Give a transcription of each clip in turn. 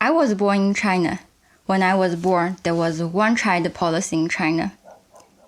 I was born in China. When I was born, there was a one-child policy in China.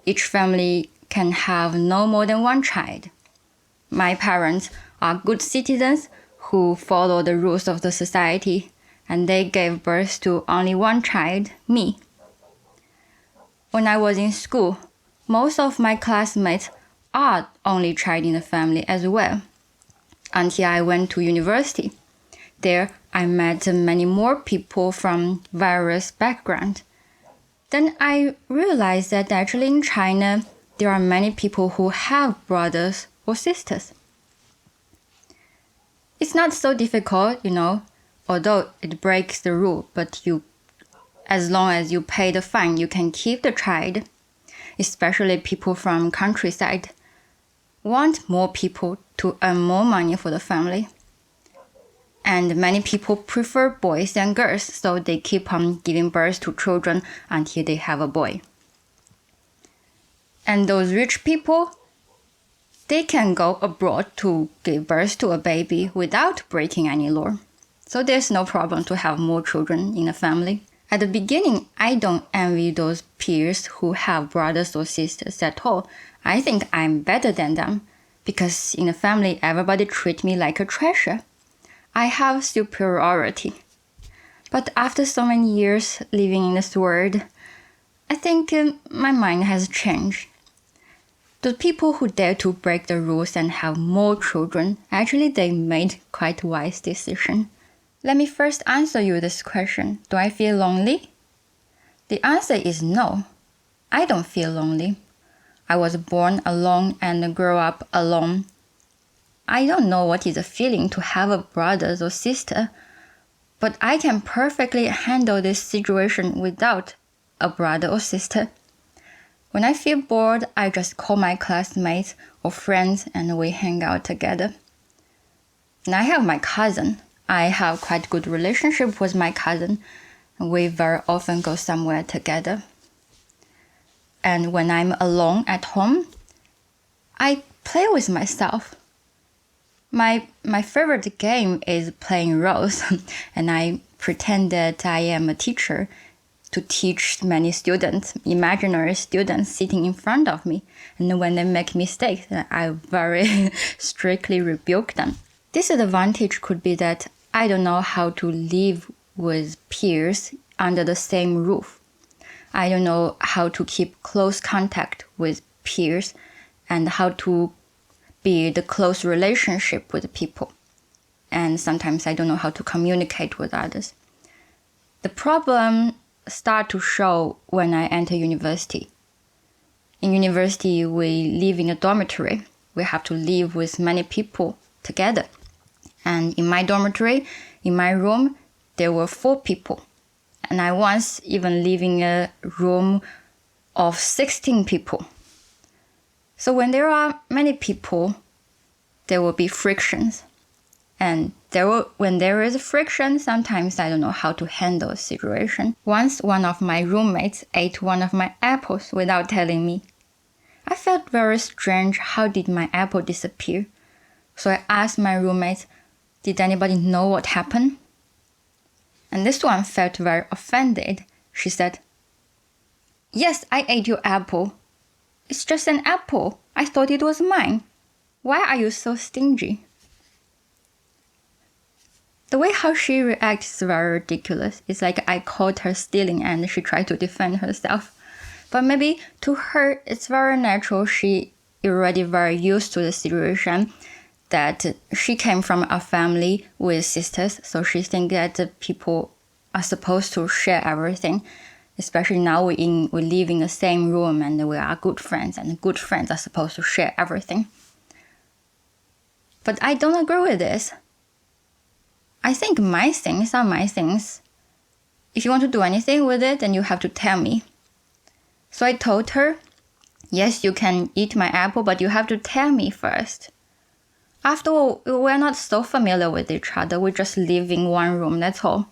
Each family can have no more than one child. My parents are good citizens who follow the rules of the society, and they gave birth to only one child, me. When I was in school, most of my classmates are only child in the family as well, until I went to university. There, I met many more people from various backgrounds. Then I realized that actually in China, there are many people who have brothers or sisters. It's not so difficult, although it breaks the rule, but as long as you pay the fine, you can keep the child, especially people from countryside want more people to earn more money for the family. And many people prefer boys than girls, so they keep on giving birth to children until they have a boy. And those rich people, they can go abroad to give birth to a baby without breaking any law. So there's no problem to have more children in a family. At the beginning, I don't envy those peers who have brothers or sisters at all. I think I'm better than them, because in the family, everybody treats me like a treasure. I have superiority. But after so many years living in this world, I think my mind has changed. The people who dare to break the rules and have more children, actually they made quite a wise decision. Let me first answer you this question. Do I feel lonely? The answer is no. I don't feel lonely. I was born alone and grew up alone. I don't know what is a feeling to have a brother or sister, but I can perfectly handle this situation without a brother or sister. When I feel bored, I just call my classmates or friends and we hang out together. And I have my cousin. I have quite good relationship with my cousin. We very often go somewhere together. And when I'm alone at home, I play with myself. My favorite game is playing roles, and I pretend that I am a teacher to teach many students, imaginary students sitting in front of me. And when they make mistakes, I very strictly rebuke them. Disadvantage could be that I don't know how to live with peers under the same roof. I don't know how to keep close contact with peers and how to build a close relationship with people. And sometimes I don't know how to communicate with others. The problem start to show when I enter university. In university, we live in a dormitory. We have to live with many people together. And in my dormitory, in my room, there were 4 people. And I once even live in a room of 16 people. So when there are many people, there will be frictions. And when there is friction, sometimes I don't know how to handle a situation. Once one of my roommates ate one of my apples without telling me. I felt very strange. How did my apple disappear? So I asked my roommates, did anybody know what happened? And this one felt very offended. She said, yes, I ate your apple. It's just an apple. I thought it was mine. Why are you so stingy? The way how she reacts is very ridiculous. It's like I caught her stealing and she tried to defend herself. But maybe to her, it's very natural. She is already very used to the situation that she came from a family with sisters. So she thinks that people are supposed to share everything. Especially now we live in the same room and we are good friends. And good friends are supposed to share everything. But I don't agree with this. I think my things are my things. If you want to do anything with it, then you have to tell me. So I told her, yes, you can eat my apple, but you have to tell me first. After all, we're not so familiar with each other. We just live in one room, that's all.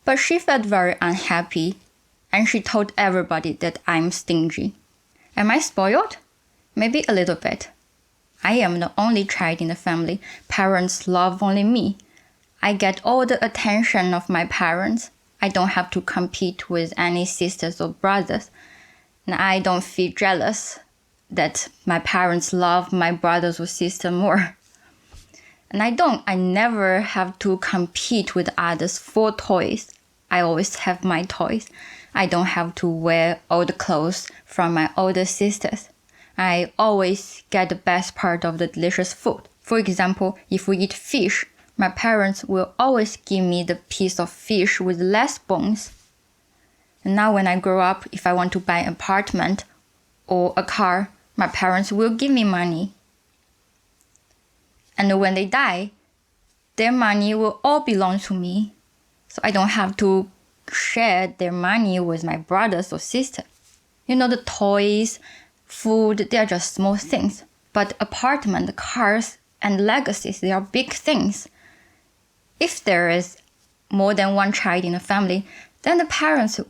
But she felt very unhappy, and she told everybody that I'm stingy. Am I spoiled? Maybe a little bit. I am the only child in the family. Parents love only me. I get all the attention of my parents. I don't have to compete with any sisters or brothers. And I don't feel jealous that my parents love my brothers or sister more. And I never have to compete with others for toys. I always have my toys. I don't have to wear old clothes from my older sisters. I always get the best part of the delicious food. For example, if we eat fish, my parents will always give me the piece of fish with less bones. And now when I grow up, if I want to buy an apartment or a car, my parents will give me money. And when they die, their money will all belong to me. So I don't have to share their money with my brothers or sisters. The toys, food, they are just small things. But apartment, cars, and legacies, they are big things. If there is more than one child in a family, then the parents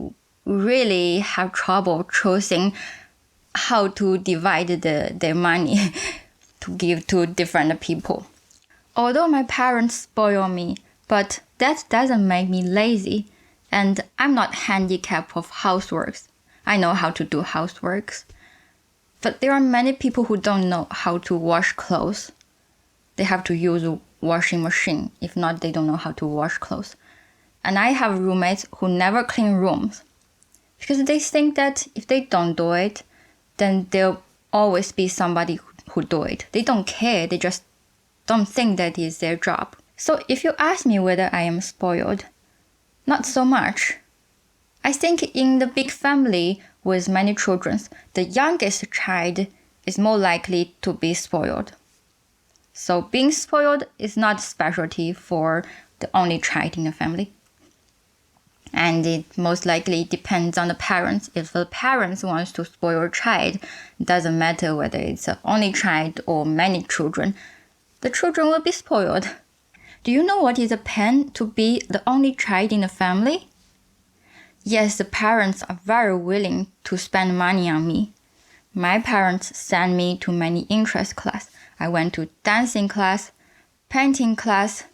really have trouble choosing how to divide their money to give to different people. Although my parents spoil me, but that doesn't make me lazy, and I'm not handicapped of houseworks. I know how to do houseworks. But there are many people who don't know how to wash clothes. They have to use a washing machine. If not, they don't know how to wash clothes. And I have roommates who never clean rooms because they think that if they don't do it, then there'll always be somebody who do it. They don't care. They just don't think that is their job. So if you ask me whether I am spoiled, not so much. I think in the big family with many children, the youngest child is more likely to be spoiled. So being spoiled is not a specialty for the only child in the family. And it most likely depends on the parents. If the parents want to spoil a child, it doesn't matter whether it's an only child or many children, the children will be spoiled. Do you know what is a pain to be the only child in the family? Yes, the parents are very willing to spend money on me. My parents sent me to many interest classes. I went to dancing class, painting class,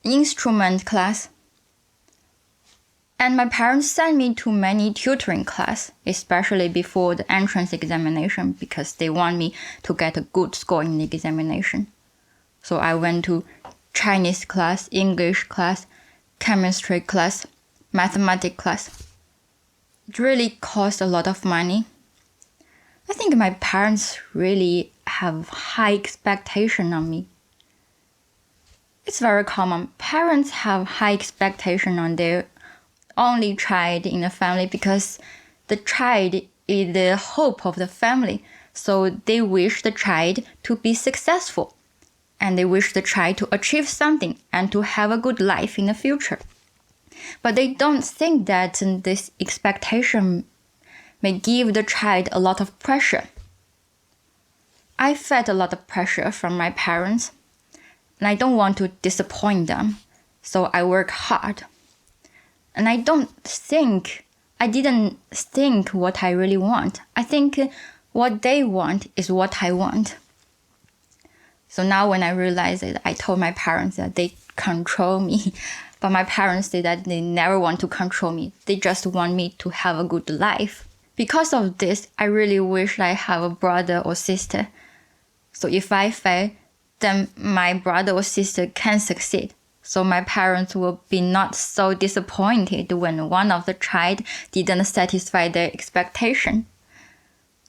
instrument class. And my parents sent me to many tutoring class, especially before the entrance examination, because they want me to get a good score in the examination. So I went to Chinese class, English class, chemistry class, mathematics class. It really cost a lot of money. I think my parents really have high expectation on me. It's very common. Parents have high expectation on their only child in the family because the child is the hope of the family. So they wish the child to be successful and they wish the child to achieve something and to have a good life in the future. But they don't think that this expectation may give the child a lot of pressure. I felt a lot of pressure from my parents, and I don't want to disappoint them, so I work hard. And I didn't think what I really want. I think what they want is what I want. So now when I realize it, I told my parents that they control me. But my parents say that they never want to control me. They just want me to have a good life. Because of this, I really wish I have a brother or sister. So if I fail, then my brother or sister can succeed. So my parents will be not so disappointed when one of the child didn't satisfy their expectation.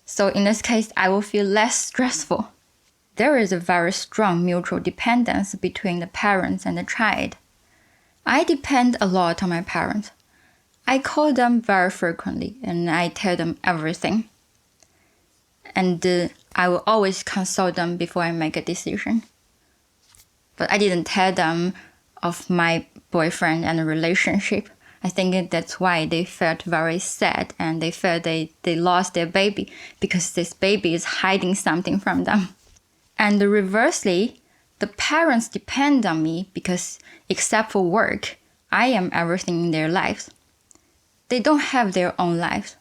So in this case, I will feel less stressful. There is a very strong mutual dependence between the parents and the child. I depend a lot on my parents. I call them very frequently and I tell them everything. And I will always consult them before I make a decision. But I didn't tell them of my boyfriend and relationship. I think that's why they felt very sad and they felt they lost their baby because this baby is hiding something from them. And reversely, the parents depend on me because except for work, I am everything in their lives. They don't have their own lives.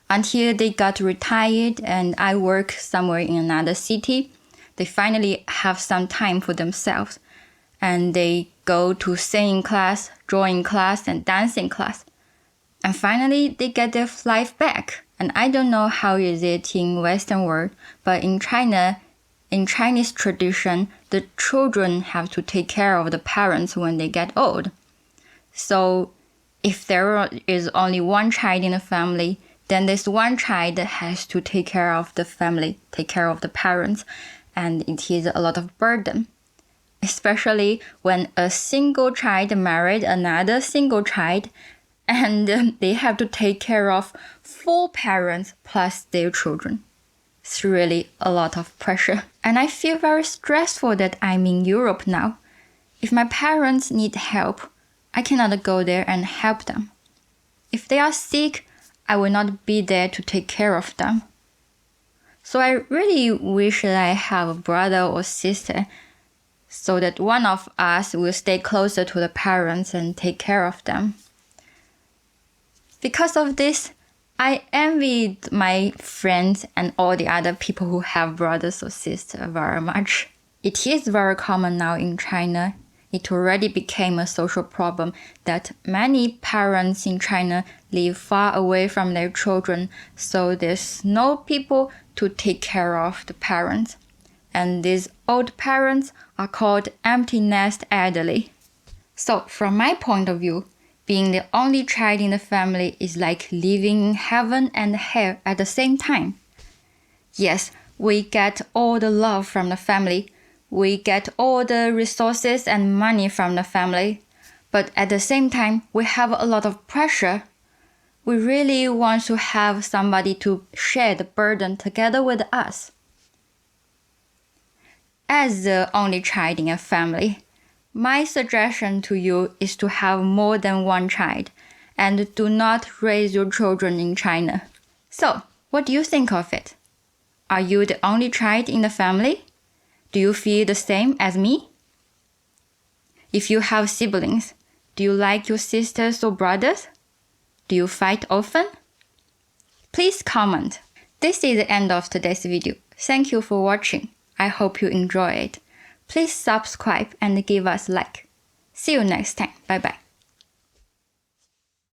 Until they got retired and I work somewhere in another city, they finally have some time for themselves and they go to singing class, drawing class, and dancing class. And finally, they get their life back. And I don't know how is it in Western world, but in China, in Chinese tradition, the children have to take care of the parents when they get old. So if there is only one child in the family, then this one child has to take care of the family, take care of the parents, and it is a lot of burden. Especially when a single child married another single child, and they have to take care of 4 parents plus their children. It's really a lot of pressure. And I feel very stressful that I'm in Europe now. If my parents need help, I cannot go there and help them. If they are sick, I will not be there to take care of them. So I really wish that I have a brother or sister so that one of us will stay closer to the parents and take care of them. Because of this, I envy my friends and all the other people who have brothers or sisters very much. It is very common now in China. It already became a social problem that many parents in China live far away from their children, so there's no people to take care of the parents. And these old parents are called empty nest elderly. So from my point of view, being the only child in the family is like living in heaven and hell at the same time. Yes, we get all the love from the family. We get all the resources and money from the family. But at the same time, we have a lot of pressure. We really want to have somebody to share the burden together with us. As the only child in a family, my suggestion to you is to have more than one child and do not raise your children in China. So, what do you think of it? Are you the only child in the family? Do you feel the same as me? If you have siblings, do you like your sisters or brothers? Do you fight often? Please comment. This is the end of today's video. Thank you for watching. I hope you enjoy it. Please subscribe and give us a like. See you next time. Bye bye.